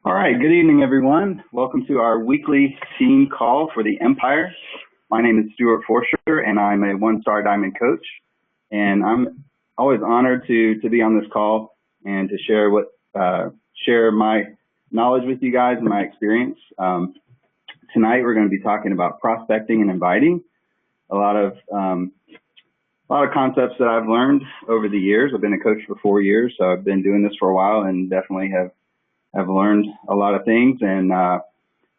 All right, good evening, everyone. Welcome to our weekly team call for the Empire. My name is Stuart Forsher, and I'm a one-star diamond coach. And I'm always honored to be on this call and to share my knowledge with you guys and my experience. Tonight, we're going to be talking about prospecting and inviting. A lot of concepts that I've learned over the years. I've been a coach for 4 years, so I've been doing this for a while and definitely have learned a lot of things, and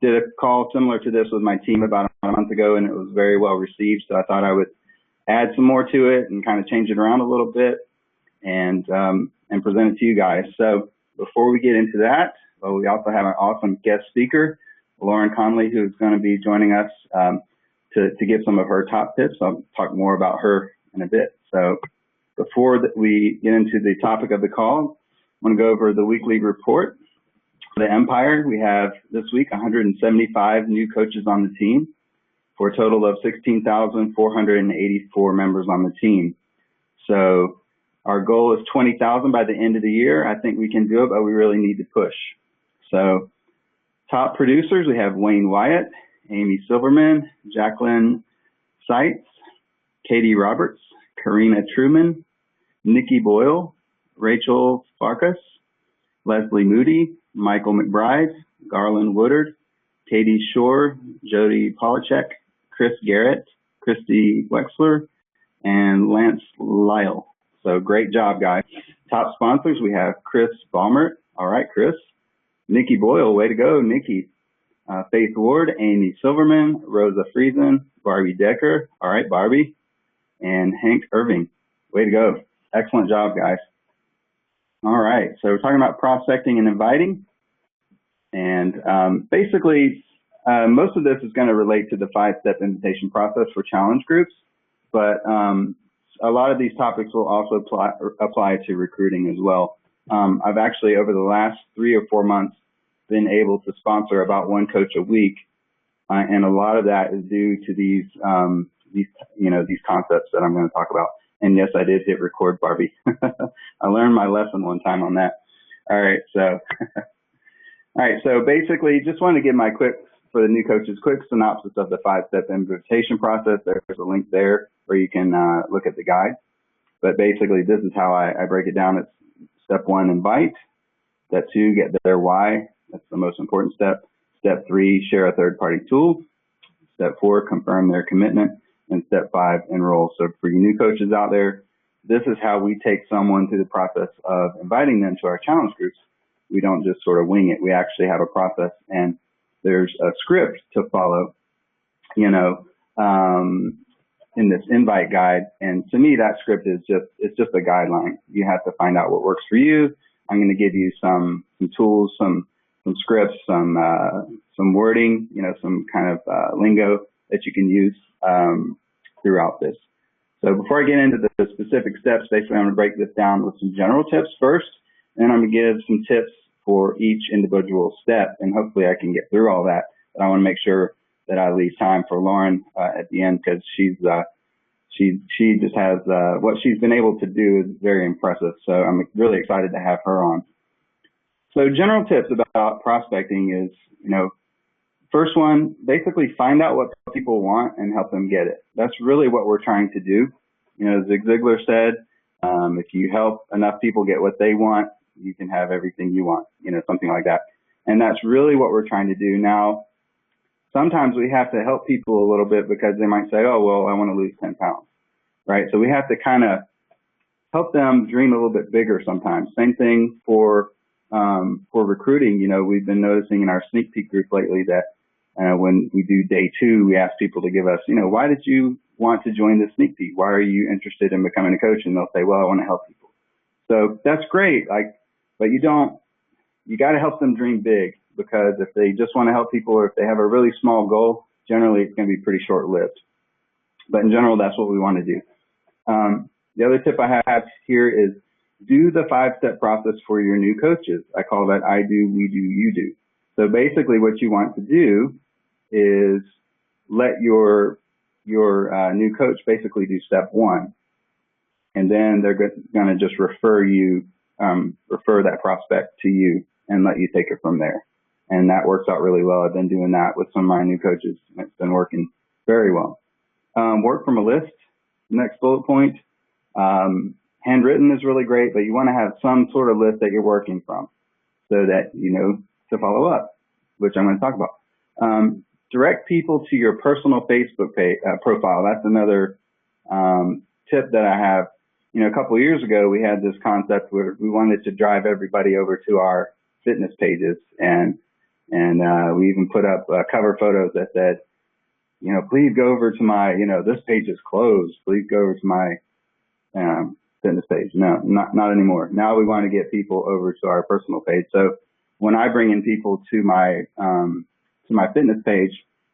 did a call similar to this with my team about a month ago, and it was very well received. So I thought I would add some more to it and kind of change it around a little bit and present it to you guys. So before we get into that, we also have an awesome guest speaker, Lauren Conley, who's going to be joining us to give some of her top tips. I'll talk more about her in a bit. So before we get into the topic of the call, I want to go over the weekly report. For the Empire, we have this week 175 new coaches on the team for a total of 16,484 members on the team. So our goal is 20,000 by the end of the year. I think we can do it, but we really need to push. So top producers, we have Wayne Wyatt, Amy Silverman, Jacqueline Seitz, Katie Roberts, Karina Truman, Nikki Boyle, Rachel Farkas, Leslie Moody, Michael McBride, Garland Woodard, Katie Shore, Jody Polachek, Chris Garrett, Christy Wexler, and Lance Lyle. So great job, guys. Top sponsors, we have Chris Baumert. All right, Chris. Nikki Boyle, way to go, Nikki. Faith Ward, Amy Silverman, Rosa Friesen, Barbie Decker. All right, Barbie. And Hank Irving. Way to go. Excellent job, guys. All right, so we're talking about prospecting and inviting. And basically, most of this is going to relate to the 5-step invitation process for challenge groups. But a lot of these topics will also apply to recruiting as well. I've actually, over the last 3 or 4 months, been able to sponsor about one coach a week. And a lot of that is due to these concepts that I'm going to talk about. And yes, I did hit record, Barbie. I learned my lesson one time on that. All right, so basically, just wanted to give for the new coaches, quick synopsis of the 5-step invitation process. There's a link there where you can look at the guide. But basically, this is how I break it down. It's step 1, invite. Step 2, get their why. That's the most important step. Step 3, share a third-party tool. Step 4, confirm their commitment. And step 5, enroll. So for you new coaches out there, this is how we take someone through the process of inviting them to our challenge groups. We don't just sort of wing it. We actually have a process, and there's a script to follow, in this invite guide. And to me, that script is just a guideline. You have to find out what works for you. I'm going to give you some tools, some scripts, some wording, some kind of lingo that you can use throughout this. So before I get into the specific steps, basically I'm going to break this down with some general tips first, and then I'm going to give some tips for each individual step, and hopefully I can get through all that. But I want to make sure that I leave time for Lauren at the end, because she just has what she's been able to do is very impressive. So I'm really excited to have her on. So general tips about prospecting is, first one, basically find out what people want and help them get it. That's really what we're trying to do. Zig Ziglar said, if you help enough people get what they want, you can have everything you want, something like that. And that's really what we're trying to do. Now, sometimes we have to help people a little bit because they might say, oh, well, I want to lose 10 pounds, right? So we have to kind of help them dream a little bit bigger sometimes. Same thing for recruiting. We've been noticing in our sneak peek group lately that when we do day 2, we ask people to give us, why did you want to join the sneak peek? Why are you interested in becoming a coach? And they'll say, well, I want to help people. So that's great. But you got to help them dream big, because if they just want to help people, or if they have a really small goal, generally it's going to be pretty short-lived. But in general, that's what we want to do. The other tip I have here is do the 5-step process for your new coaches. I call that I do, we do, you do. So basically what you want to do is let your new coach basically do step 1. And then they're going to just refer that prospect to you and let you take it from there. And that works out really well. I've been doing that with some of my new coaches, and it's been working very well. Work from a list. Next bullet point. Handwritten is really great, but you want to have some sort of list that you're working from so that you know to follow up, which I'm going to talk about. Direct people to your personal Facebook page, profile. That's another tip that I have. You know, a couple of years ago, we had this concept where we wanted to drive everybody over to our fitness pages, and we even put up cover photos that said, you know, please go over to my, you know, this page is closed. Please go over to my fitness page. No, not anymore. Now we want to get people over to our personal page. So when I bring in people to my fitness page,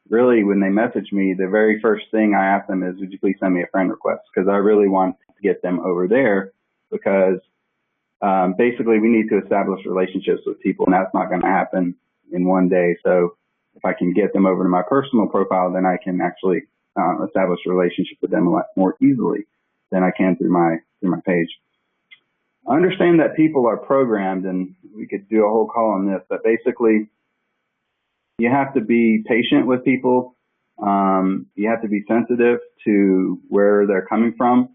really when they message me, the very first thing I ask them is, would you please send me a friend request? Because I really want to get them over there, because basically we need to establish relationships with people, and that's not going to happen in one day. So if I can get them over to my personal profile, then I can actually establish a relationship with them a lot more easily than I can through my page. Understand that people are programmed, and we could do a whole call on this, but basically you have to be patient with people. You have to be sensitive to where they're coming from.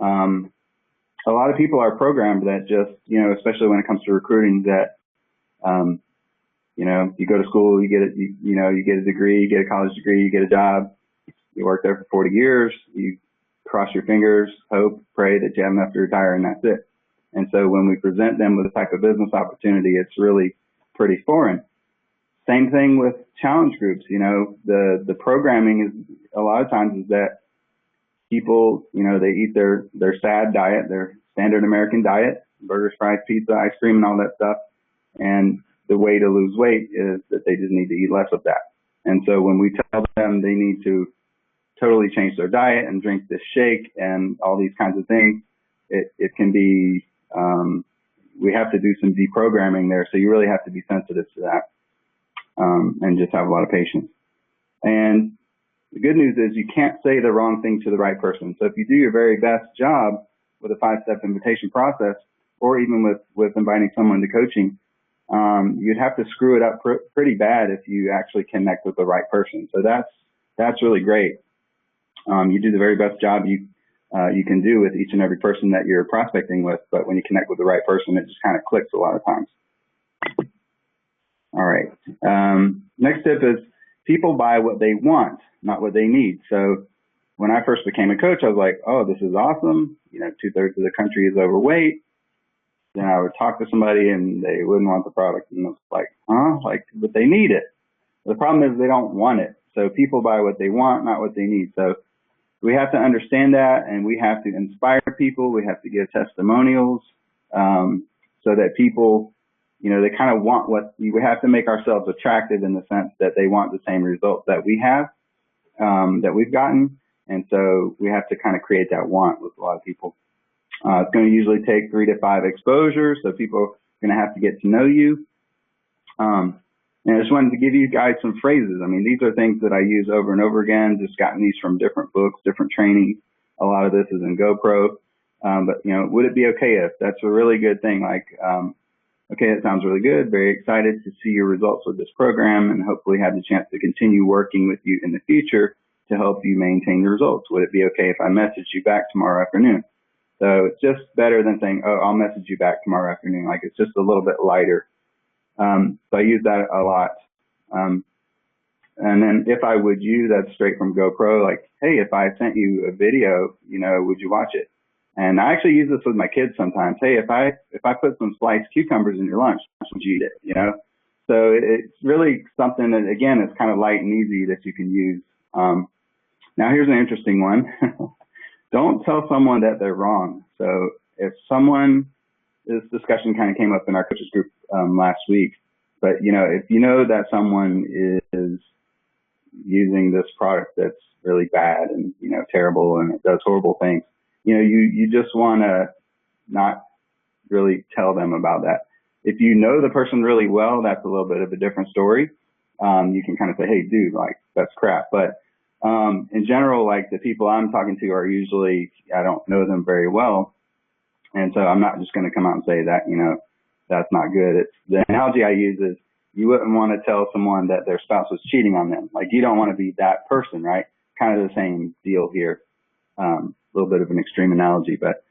A lot of people are programmed that just, you know, especially when it comes to recruiting, that, you know, you go to school, you get a degree, you get a college degree, you get a job, you work there for 40 years, you cross your fingers, hope, pray that you have enough to retire, and that's it. And so when we present them with a type of business opportunity, it's really pretty foreign. Same thing with challenge groups. You know, the programming is a lot of times is that people, you know, they eat their SAD diet, their standard American diet, burgers, fries, pizza, ice cream, and all that stuff. And the way to lose weight is that they just need to eat less of that. And so when we tell them they need to totally change their diet and drink this shake and all these kinds of things, it can be, we have to do some deprogramming there. So you really have to be sensitive to that. And just have a lot of patience. And the good news is you can't say the wrong thing to the right person. So if you do your very best job with a 5-step invitation process, or even with inviting someone to coaching, you'd have to screw it up pretty bad if you actually connect with the right person. So that's really great. You do the very best job you can do with each and every person that you're prospecting with, but when you connect with the right person, it just kind of clicks a lot of times. All right. Next tip is people buy what they want, not what they need. So when I first became a coach, I was like, oh, this is awesome. You know, 2/3 of the country is overweight. Then I would talk to somebody and they wouldn't want the product. And I was like, huh? Like, but they need it. The problem is they don't want it. So people buy what they want, not what they need. So we have to understand that, and we have to inspire people. We have to give testimonials so that people, you know, they kind of want what we have to make ourselves attractive in the sense that they want the same results that we have, that we've gotten. And so we have to kind of create that want with a lot of people. It's going to usually take 3 to 5 exposures. So people are going to have to get to know you. And I just wanted to give you guys some phrases. I mean, these are things that I use over and over again, just gotten these from different books, different training. A lot of this is in GoPro. But, you know, would it be okay if? That's a really good thing. Like, okay, that sounds really good. Very excited to see your results with this program and hopefully have the chance to continue working with you in the future to help you maintain your results. Would it be okay if I message you back tomorrow afternoon? So it's just better than saying, oh, I'll message you back tomorrow afternoon. Like, it's just a little bit lighter. So I use that a lot. And then if I would you, that's straight from GoPro. Like, hey, if I sent you a video, you know, would you watch it? And I actually use this with my kids sometimes. Hey, if I put some sliced cucumbers in your lunch, would you eat it? You know? So it's really something that, again, it's kind of light and easy that you can use. Now here's an interesting one. Don't tell someone that they're wrong. So if someone, this discussion kind of came up in our coaches group last week, but you know, if you know that someone is using this product that's really bad and, you know, terrible and it does horrible things, you know, you just want to not really tell them about that. If you know the person really well, that's a little bit of a different story. You can kind of say, hey, dude, like, that's crap. But in general, like, the people I'm talking to are usually, I don't know them very well. And so I'm not just going to come out and say that, you know, that's not good. It's the analogy I use is you wouldn't want to tell someone that their spouse was cheating on them. Like, you don't want to be that person, right? Kind of the same deal here. A little bit of an extreme analogy, but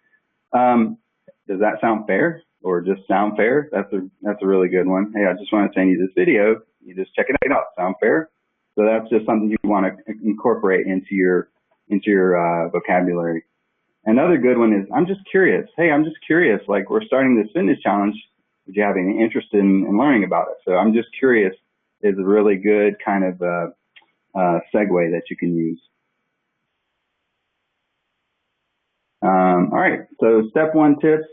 does that sound fair, or just sound fair? That's a really good one. Hey, I just want to send you this video. You just check it out. Sound fair? So that's just something you want to incorporate into your vocabulary. Another good one is, I'm just curious. Hey, I'm just curious. Like, we're starting this fitness challenge. Would you have any interest in learning about it? So I'm just curious is a really good kind of segue that you can use. All right. So step 1 tips,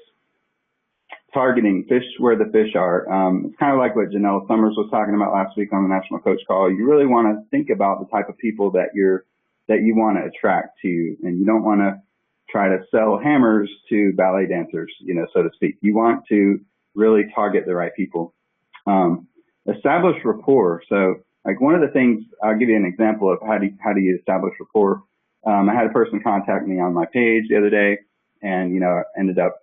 targeting, fish where the fish are. It's kind of like what Janelle Summers was talking about last week on the National Coach Call. You really want to think about the type of people that you want to attract to you, and you don't want to try to sell hammers to ballet dancers, so to speak. You want to really target the right people. Establish rapport. So, like, one of the things, I'll give you an example of how do you establish rapport. I had a person contact me on my page the other day, and I ended up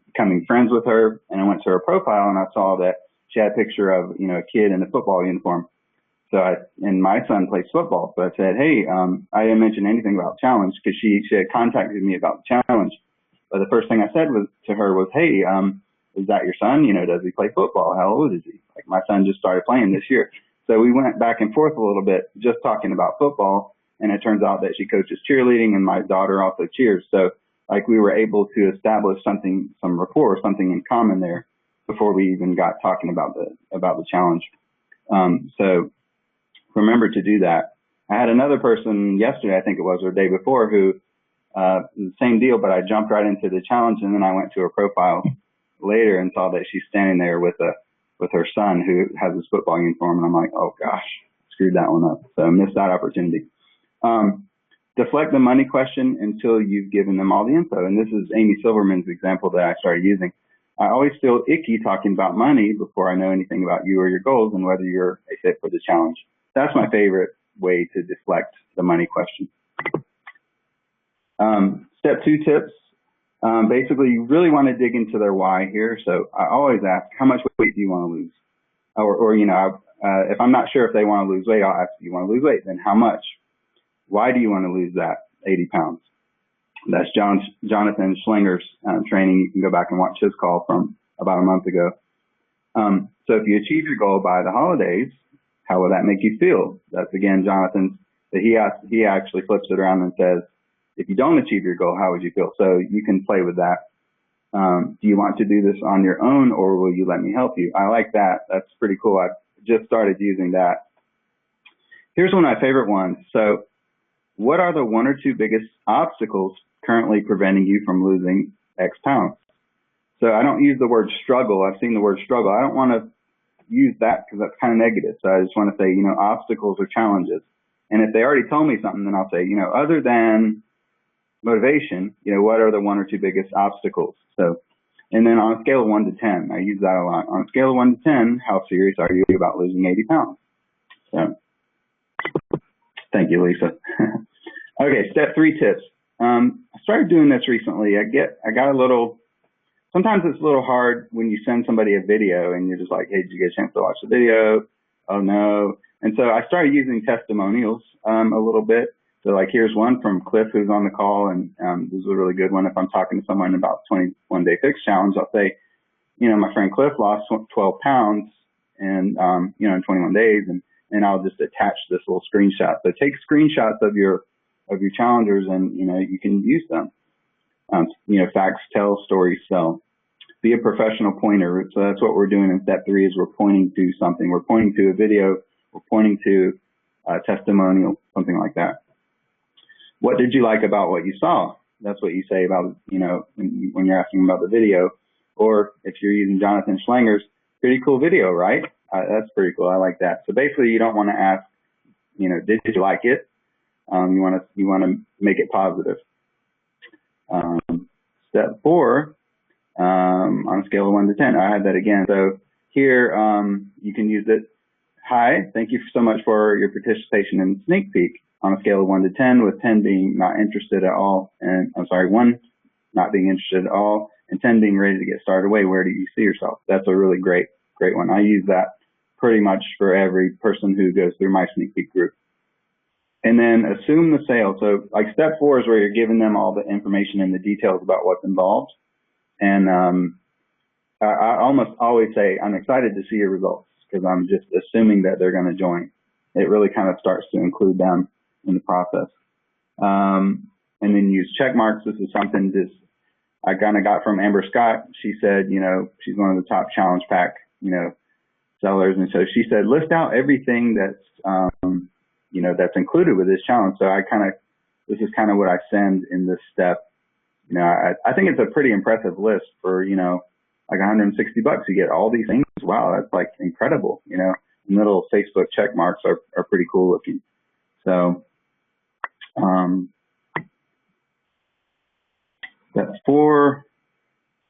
becoming friends with her, and I went to her profile and I saw that she had a picture of a kid in a football uniform. So and my son plays football. So I said, hey, I didn't mention anything about challenge, because she had contacted me about the challenge. But the first thing I said to her was, hey, is that your son? Does he play football? How old is he? Like, my son just started playing this year. So we went back and forth a little bit, just talking about football. And it turns out that she coaches cheerleading, and my daughter also cheers. So, like, we were able to establish some rapport, something in common there before we even got talking about the challenge. So remember to do that. I had another person yesterday, I think it was, or the day before, who the same deal, but I jumped right into the challenge, and then I went to her profile later and saw that she's standing there with her son, who has his football uniform, and I'm like, oh gosh, screwed that one up. So I missed that opportunity. Deflect the money question until you've given them all the info. And this is Amy Silverman's example that I started using. I always feel icky talking about money before I know anything about you or your goals and whether you're a fit for the challenge. That's my favorite way to deflect the money question. Step 2 tips. Basically, you really want to dig into their why here. So I always ask, how much weight do you want to lose? Or if I'm not sure if they want to lose weight, I'll ask, do you want to lose weight? Then how much? Why do you want to lose that 80 pounds? That's Jonathan Schlinger's training. You can go back and watch his call from about a month ago. So if you achieve your goal by the holidays, how will that make you feel? That's, again, Jonathan's. He actually flips it around and says, if you don't achieve your goal, how would you feel? So you can play with that. Do you want to do this on your own, or will you let me help you? I like that. That's pretty cool. I just started using that. Here's one of my favorite ones. So, what are the 1 or 2 biggest obstacles currently preventing you from losing X pounds? So I don't use the word struggle. I've seen the word struggle. I don't want to use that because that's kind of negative. So I just want to say, obstacles or challenges. And if they already told me something, then I'll say, other than motivation, what are the 1 or 2 biggest obstacles? So, and then on a scale of 1 to 10, I use that a lot. On a scale of 1 to 10, how serious are you about losing 80 pounds? So, thank you, Lisa. Okay, step 3 tips. I started doing this recently. Sometimes it's a little hard when you send somebody a video and you're just like, hey, did you get a chance to watch the video? Oh, no. And so I started using testimonials a little bit. So, like, here's one from Cliff, who's on the call, and this is a really good one. If I'm talking to someone about 21-day fix challenge, I'll say, my friend Cliff lost 12 pounds in 21 days, and I'll just attach this little screenshot. So take screenshots of your challengers, and you can use them. Facts tell, stories sell. Be a professional pointer. So that's what we're doing in step 3 is we're pointing to something. We're pointing to a video. We're pointing to a testimonial, something like that. What did you like about what you saw? That's what you say about, when you're asking about the video. Or if you're using Jonathan Schlinger's, pretty cool video, right? That's pretty cool. I like that. So basically, you don't want to ask, did you like it? You want to make it positive. Step 4, on a scale of 1 to 10. I had that again. So here, you can use it. Hi, thank you so much for your participation in Sneak Peek. On a scale of 1 to 10, with 10 being not interested at all, and 1 not being interested at all, and 10 being ready to get started away. Where do you see yourself? That's a really great one. I use that pretty much for every person who goes through my sneak peek group. And then assume the sale. So like step 4 is where you're giving them all the information and the details about what's involved. And I almost always say, I'm excited to see your results, because I'm just assuming that they're going to join. It really kind of starts to include them in the process. And then use check marks. This is something I kind of got from Amber Scott. She said, you know, she's one of the top challenge pack, you know, sellers. And so she said, list out everything that's, you know, that's included with this challenge. So this is kind of what I send in this step. You know, I think it's a pretty impressive list for, you know, like $160. You get all these things. Wow, that's like incredible. You know, and little Facebook check marks are pretty cool looking. So, that's 4.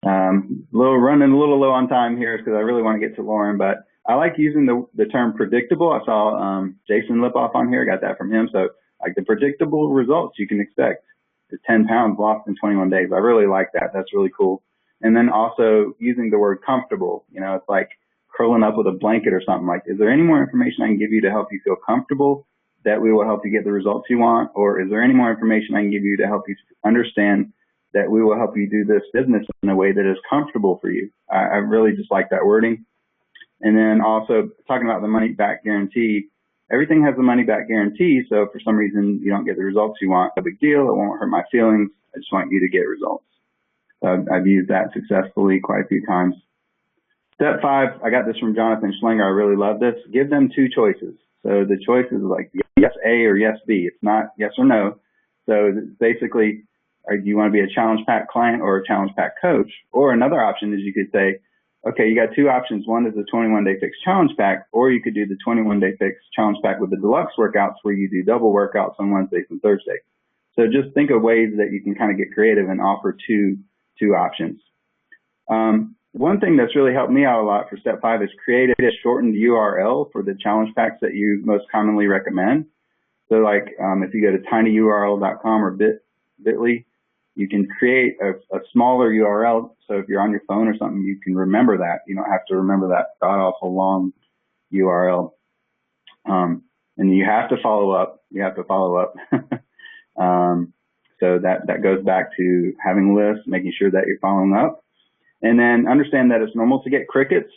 Running a little low on time here because I really want to get to Lauren, but I like using the term predictable. I saw Jason Lipoff on here. I got that from him. So like the predictable results you can expect is 10 pounds lost in 21 days. I really like that. That's really cool. And then also using the word comfortable. You know, it's like curling up with a blanket or something. Like, is there any more information I can give you to help you feel comfortable that we will help you get the results you want? Or is there any more information I can give you to help you understand that we will help you do this business in a way that is comfortable for you? I really just like that wording. And then also talking about the money back guarantee. Everything has a money back guarantee. So if for some reason you don't get the results you want, no big deal. It won't hurt my feelings. I just want you to get results. So I've used that successfully quite a few times. Step 5, I got this from Jonathan Schlinger. I really love this. Give them 2 choices. So the choice is like yes A or yes B. It's not yes or no. So basically, do you want to be a challenge pack client or a challenge pack coach? Or another option is you could say, okay, you got 2 options. One is the 21-day fix challenge pack, or you could do the 21-day fix challenge pack with the deluxe workouts where you do double workouts on Wednesdays and Thursdays. So just think of ways that you can kind of get creative and offer two options. One thing that's really helped me out a lot for step 5 is create a shortened URL for the challenge packs that you most commonly recommend. So like if you go to tinyurl.com or bit.ly, you can create a smaller URL. So if you're on your phone or something, you can remember that. You don't have to remember that god-awful long URL. And you have to follow up. So that goes back to having lists, making sure that you're following up. And then understand that it's normal to get crickets.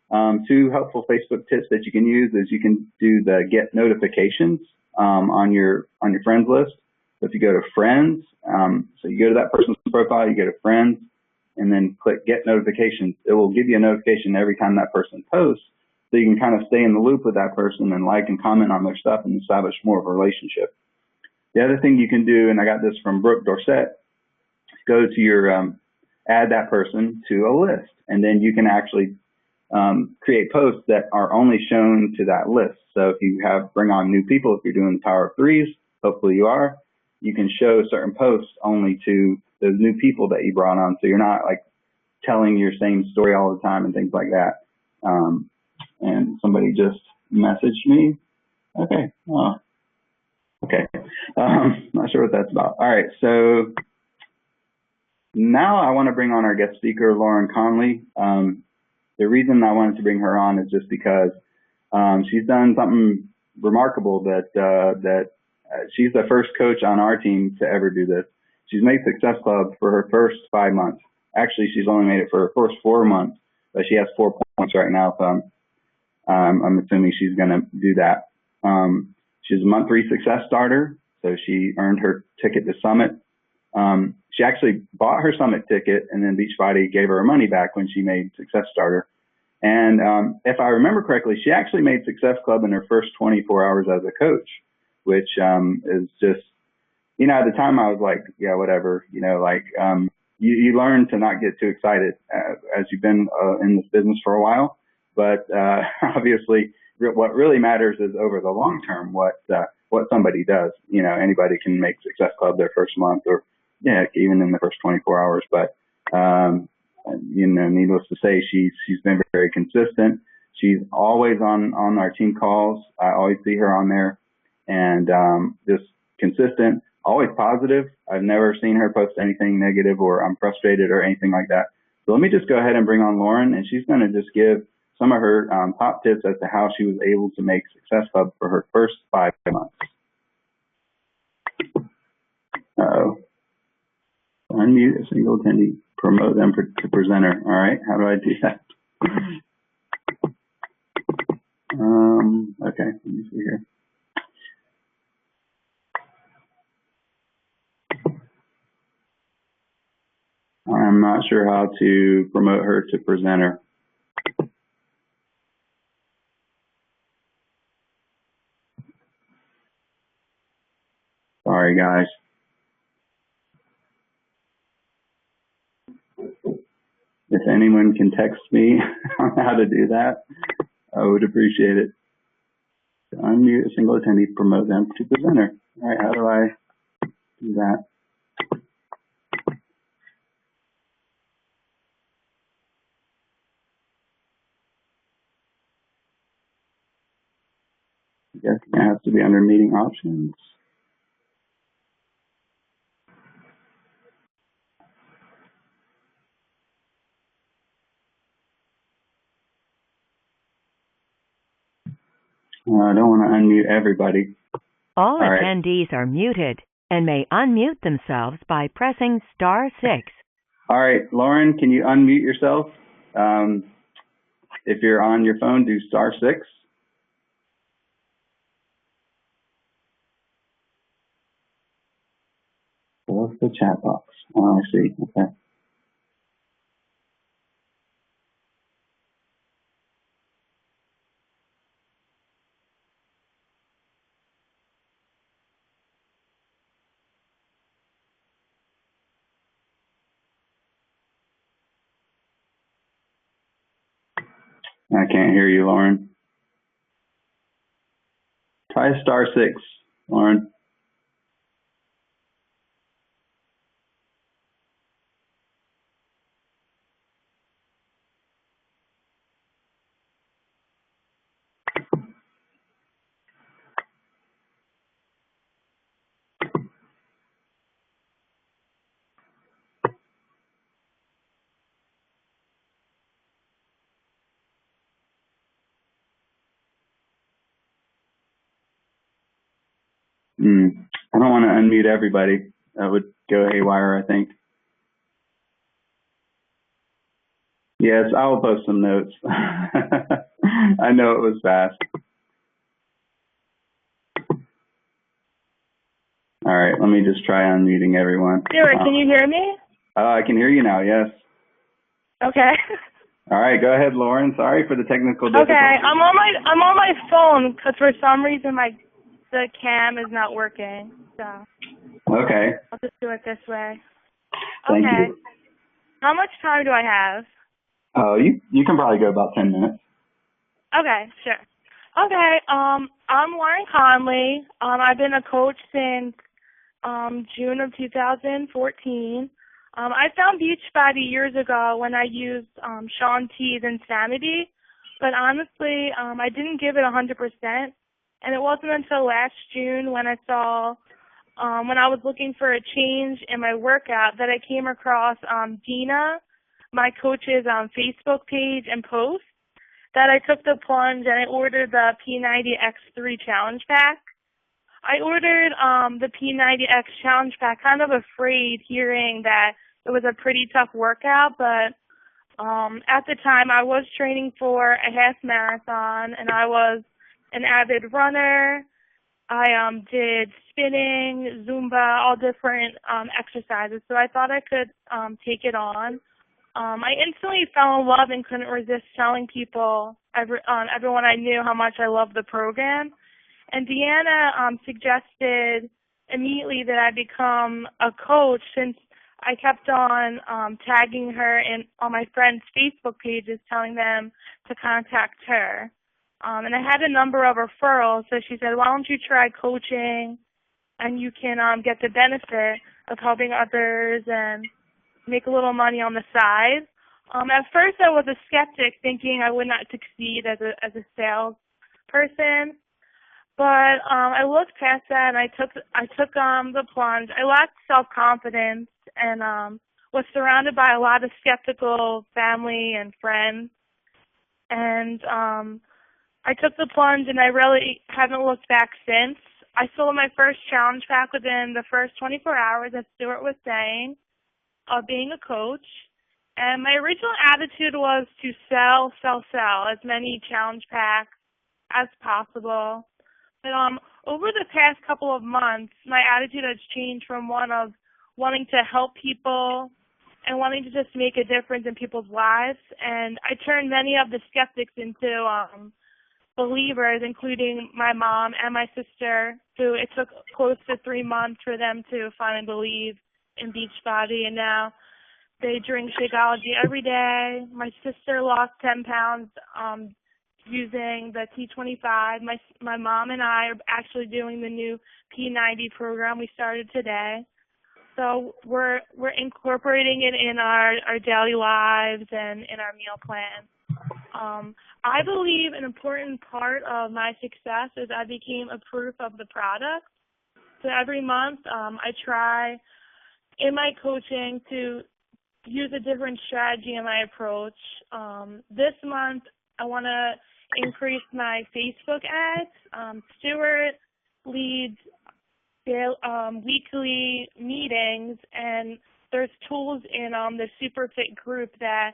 2 helpful Facebook tips that you can use is you can do the get notifications on your friends list. So if you go to friends, so you go to that person's profile, you go to friends, and then click get notifications. It will give you a notification every time that person posts, so you can kind of stay in the loop with that person and like and comment on their stuff and establish more of a relationship. The other thing you can do, and I got this from Brooke Dorsett, go to your add that person to a list, and then you can actually create posts that are only shown to that list. So if you bring on new people, if you're doing the Power of Threes, hopefully you are, you can show certain posts only to those new people that you brought on. So you're not like telling your same story all the time and things like that. And somebody just messaged me. Okay. Oh, okay. Not sure what that's about. All right. So now I want to bring on our guest speaker, Lauren Conley. The reason I wanted to bring her on is just because she's done something remarkable that she's the first coach on our team to ever do this. She's made Success Club for her first 5 months. Actually, she's only made it for her first 4 months, but she has 4 points right now. So I'm assuming she's going to do that. She's a month 3 success starter. So she earned her ticket to Summit. She actually bought her Summit ticket, and then Beachbody gave her money back when she made Success Starter. And if I remember correctly, she actually made Success Club in her first 24 hours as a coach, which is just, you know, at the time I was like, yeah, whatever, you know, like you learn to not get too excited as you've been in this business for a while. But obviously, what really matters is over the long term, what somebody does. You know, anybody can make Success Club their first month, or even in the first 24 hours. But you know, needless to say, she's been very consistent. She's always on our team calls. I always see her on there, and just consistent, always positive. I've never seen her post anything negative or I'm frustrated or anything like that. So let me just go ahead and bring on Lauren, and she's going to just give some of her top tips as to how she was able to make Success Hub for her first 5 months. Unmute a single attendee, promote them to presenter. All right, how do I do that? Okay, let me see here. I'm not sure how to promote her to presenter. Sorry, guys. If anyone can text me on how to do that, I would appreciate it. To unmute a single attendee, promote them to presenter. All right, how do I do that? I guess it has to be under meeting options. I don't want to unmute everybody. All attendees are muted and may unmute themselves by pressing *6. All right, Lauren, can you unmute yourself? If you're on your phone, do *6. What's the chat box? Oh, I see. Okay. I can't hear you, Lauren. Try *6, Lauren. I don't want to unmute everybody. That would go haywire, I think. Yes, I will post some notes. I know it was fast. All right, let me just try unmuting everyone. Stuart, can you hear me? I can hear you now, yes. Okay. All right, go ahead, Lauren. Sorry for the technical difficulties. Okay, I'm on my phone because for some reason the cam is not working. So. Okay. I'll just do it this way. Thank okay. you. How much time do I have? You can probably go about 10 minutes. Okay, sure. Okay, I'm Lauren Conley. I've been a coach since June of 2014. I found Beachbody years ago when I used Shaun T's Insanity, but honestly, I didn't give it 100%, and it wasn't until last June when I saw, when I was looking for a change in my workout, that I came across Dina, my coach's Facebook page and post, that I took the plunge and I ordered the P90X3 Challenge Pack. I ordered the P90X Challenge Pack kind of afraid, hearing that it was a pretty tough workout, but at the time I was training for a half marathon and I was an avid runner. I did spinning, Zumba, all different exercises, so I thought I could take it on. I instantly fell in love and couldn't resist telling people, everyone I knew, how much I loved the program. And Deanna suggested immediately that I become a coach, since I kept on tagging her on my friends' Facebook pages, telling them to contact her. And I had a number of referrals, so she said, why don't you try coaching, and you can get the benefit of helping others and make a little money on the side. At first I was a skeptic, thinking I would not succeed as a salesperson. But I looked past that and I took the plunge. I lacked self-confidence and was surrounded by a lot of skeptical family and friends. and I took the plunge, and I really haven't looked back since. I sold my first challenge pack within the first 24 hours, as Stuart was saying, of being a coach. And my original attitude was to sell as many challenge packs as possible. But over the past couple of months, my attitude has changed from one of wanting to help people and wanting to just make a difference in people's lives. And I turned many of the skeptics into believers, including my mom and my sister, who it took close to 3 months for them to finally believe in Beachbody. And now they drink Shakeology every day. My sister lost 10 pounds using the T25. My mom and I are actually doing the new P90 program we started today. So we're incorporating it in our daily lives and in our meal plan. I believe an important part of my success is I became a proof of the product. So every month I try in my coaching to use a different strategy in my approach. This month I want to increase my Facebook ads. Stuart leads weekly meetings, and there's tools in the Superfit group that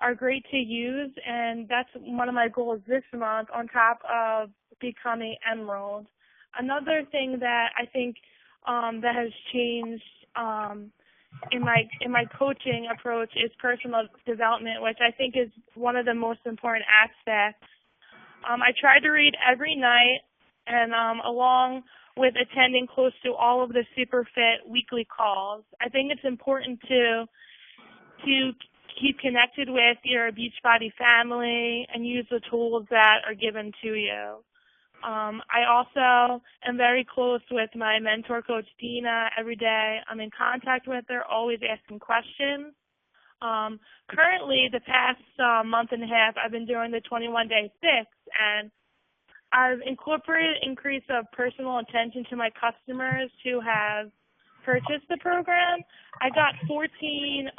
are great to use, and that's one of my goals this month on top of becoming Emerald. Another thing that I think that has changed in my coaching approach is personal development, which I think is one of the most important aspects. I try to read every night, and along with attending close to all of the Superfit weekly calls. I think it's important to keep connected with your Beachbody family and use the tools that are given to you. I also am very close with my mentor coach, Dina, every day. I'm in contact with her, always asking questions. Currently, the past month and a half, I've been doing the 21-day fix, and I've incorporated increase of personal attention to my customers who have purchased the program. I got 14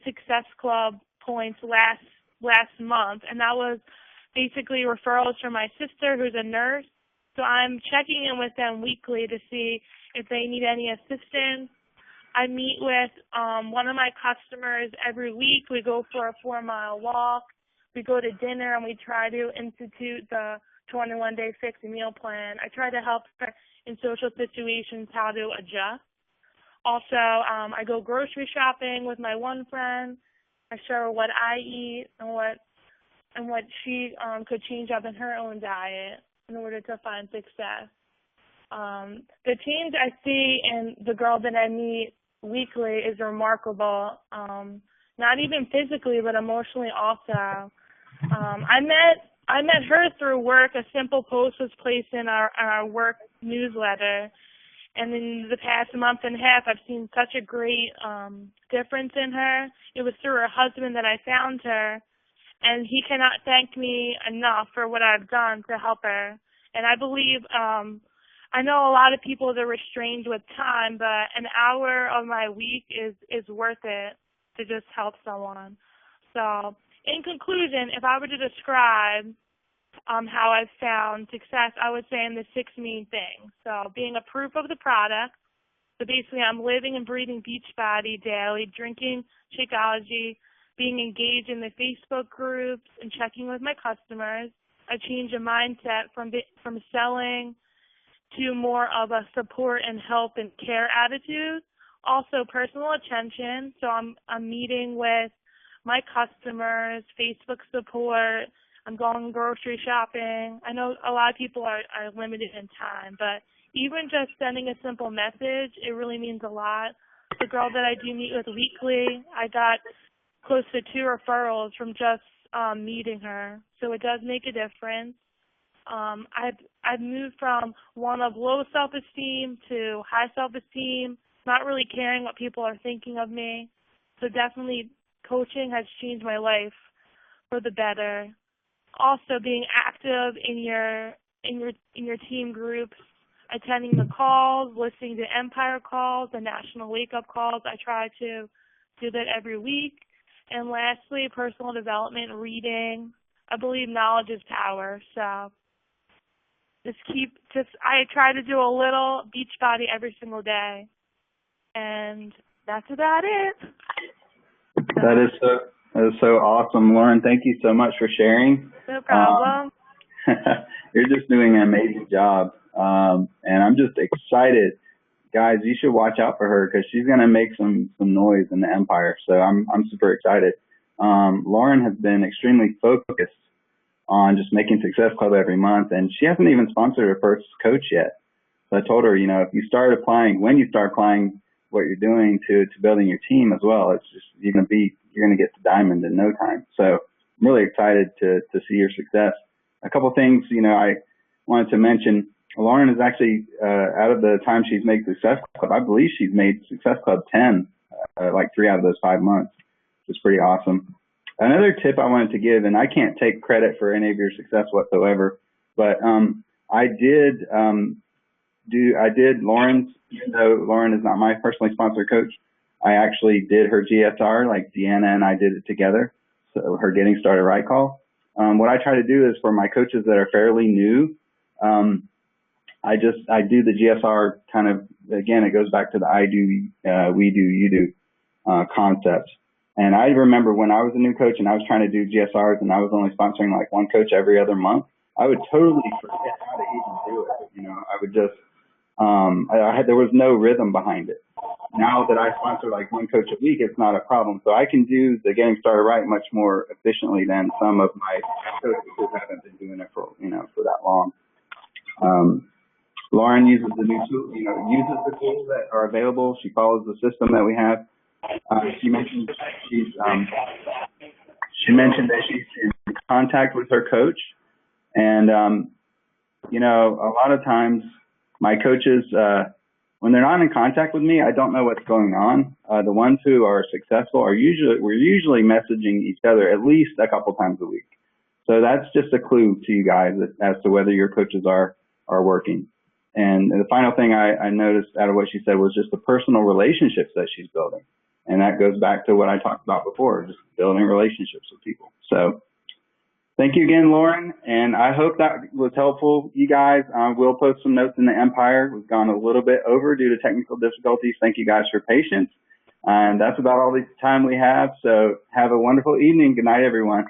Success Club points last month, and that was basically referrals from my sister, who's a nurse. So I'm checking in with them weekly to see if they need any assistance. I meet with one of my customers every week. We go for a 4-mile walk. We go to dinner, and we try to institute the 21-day fix meal plan. I try to help her in social situations how to adjust. Also, I go grocery shopping with my one friend. I show her what I eat and what she could change up in her own diet in order to find success. The change I see in the girl that I meet weekly is remarkable. Not even physically, but emotionally also. I met her through work. A simple post was placed in our work newsletter. And in the past month and a half, I've seen such a great difference in her. It was through her husband that I found her. And he cannot thank me enough for what I've done to help her. And I believe, I know a lot of people are restrained with time, but an hour of my week is worth it to just help someone. So, in conclusion, if I were to describe how I've found success, I would say in the 6 main things. So being a proof of the product. So basically I'm living and breathing Beachbody daily, drinking Shakeology, being engaged in the Facebook groups and checking with my customers. I changed a mindset from selling to more of a support and help and care attitude. Also personal attention. So I'm meeting with my customers, Facebook support. I'm going grocery shopping. I know a lot of people are limited in time, but even just sending a simple message, it really means a lot. The girl that I do meet with weekly, I got close to 2 referrals from just meeting her, so it does make a difference. I've moved from one of low self-esteem to high self-esteem, not really caring what people are thinking of me. So definitely coaching has changed my life for the better. Also being active in your team groups, attending the calls, listening to Empire calls, the national wake-up calls. I try to do that every week. And lastly, personal development, reading. I believe knowledge is power. So I try to do a little Beachbody every single day, and that's about it. That is so awesome, Lauren. Thank you so much for sharing. No problem. You're just doing an amazing job, and I'm just excited. Guys, you should watch out for her because she's going to make some noise in the Empire. So I'm super excited. Lauren has been extremely focused on just making Success Club every month, and she hasn't even sponsored her first coach yet. So I told her, you know, if you start applying, when you start applying what you're doing to building your team as well, it's just you're going to get to diamond in no time. So I'm really excited to see your success. A couple things, you know, I wanted to mention. Lauren is actually, out of the time she's made Success Club, I believe she's made Success Club 10, like 3 out of those 5 months, which is pretty awesome. Another tip I wanted to give, and I can't take credit for any of your success whatsoever, but I did Lauren's, even though Lauren is not my personally sponsored coach, I actually did her GSR, like Deanna and I did it together, so her Getting Started Right call. What I try to do is for my coaches that are fairly new, I do the GSR kind of, again, it goes back to the I do, we do, you do concept. And I remember when I was a new coach and I was trying to do GSRs and I was only sponsoring like one coach every other month, I would totally forget how to even do it. You know, I would just, there was no rhythm behind it. Now that I sponsor like one coach a week, it's not a problem. So I can do the Getting Started Right much more efficiently than some of my coaches who haven't been doing it for that long. Lauren uses the new tool, uses the tools that are available. She follows the system that we have. She mentioned that she's in contact with her coach, and a lot of times my coaches, when they're not in contact with me, I don't know what's going on. The ones who are successful we're usually messaging each other at least a couple times a week. So that's just a clue to you guys as to whether your coaches are working. And the final thing I noticed out of what she said was just the personal relationships that she's building. And that goes back to what I talked about before, just building relationships with people. So thank you again, Lauren. And I hope that was helpful. You guys, we'll post some notes in the Empire. We've gone a little bit over due to technical difficulties. Thank you guys for patience. And that's about all the time we have. So have a wonderful evening. Good night, everyone.